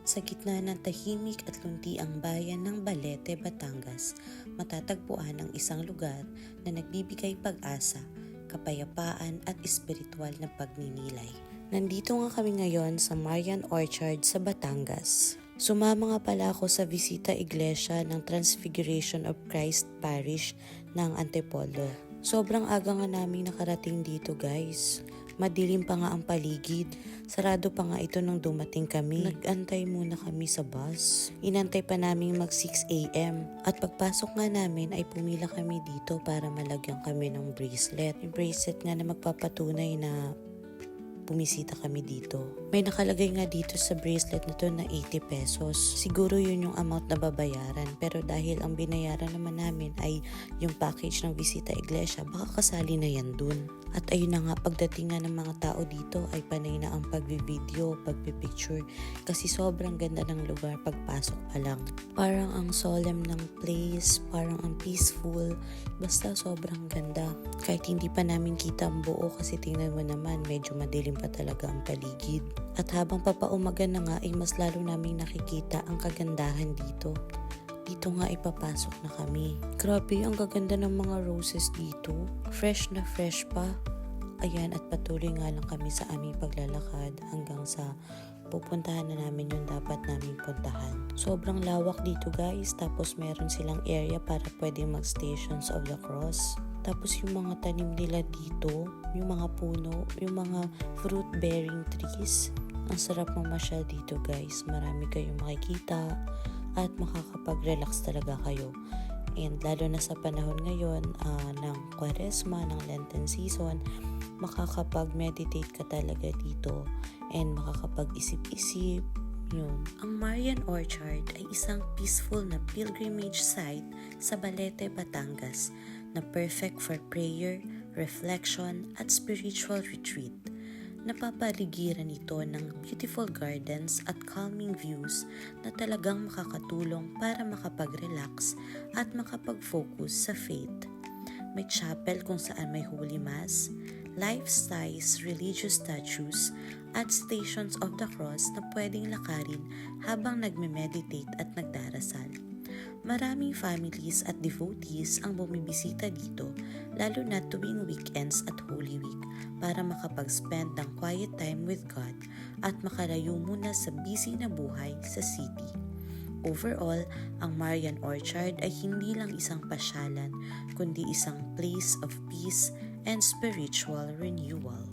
Sa gitna ng tahimik at luntiang bayan ng Balete, Batangas, matatagpuan ang isang lugar na nagbibigay pag-asa, kapayapaan at espiritual na pagninilay. Nandito nga kami ngayon sa Marian Orchard sa Batangas. Sumama nga pala ako sa bisita iglesia ng Transfiguration of Christ Parish ng Antipolo. Sobrang aga nga namin nakarating dito, guys. Madilim pa nga ang paligid. Sarado pa nga ito nang dumating kami. Nag-antay muna kami sa bus. Inantay pa namin mag 6 a.m. At pagpasok nga namin ay pumila kami dito para malagyan kami ng bracelet. Yung bracelet nga na magpapatunay na bumisita kami dito. May nakalagay nga dito sa bracelet na to na 80 pesos. Siguro yun yung amount na babayaran. Pero dahil ang binayaran naman namin ay yung package ng bisita iglesia, baka kasali na yan dun. At ayun na nga, pagdating nga ng mga tao dito ay panay na ang pagbi-video, pagpi-picture. Kasi sobrang ganda ng lugar pagpasok pa lang. Parang ang solemn ng place, parang ang peaceful. Basta sobrang ganda. Kahit hindi pa namin kita ang buo kasi tingnan mo naman, medyo madilim pa talaga ang paligid. At habang papaumaga na nga ay mas lalo namin nakikita ang kagandahan dito. Dito nga ipapasok na kami. Grabe, ang gaganda ng mga roses dito. Fresh na fresh pa. Ayan, at patuloy nga lang kami sa aming paglalakad hanggang sa pupuntahan na namin yung dapat namin puntahan. Sobrang lawak dito, guys. Tapos meron silang area para pwedeng mag-Stations of the Cross. Tapos yung mga tanim nila dito, yung mga puno, yung mga fruit-bearing trees. Ang sarap mamasyal dito, guys. Marami kayong makikita at makakapag-relax talaga kayo. And lalo na sa panahon ngayon ng Kwaresma, ng Lenten season, makakapag-meditate ka talaga dito and makakapag-isip-isip. Yun. Ang Marian Orchard ay isang peaceful na pilgrimage site sa Balete, Batangas na perfect for prayer, reflection at spiritual retreat. Napapaligiran ito ng beautiful gardens at calming views na talagang makakatulong para makapag-relax at makapag-focus sa faith. May chapel kung saan may Holy Mass, life-size religious statues at Stations of the Cross na pwedeng lakarin habang nagme-meditate at nagdarasal. Maraming families at devotees ang bumibisita dito, lalo na tuwing weekends at Holy Week para makapag-spend ng quiet time with God at makalayo muna sa busy na buhay sa city. Overall, ang Marian Orchard ay hindi lang isang pasyalan, kundi isang place of peace and spiritual renewal.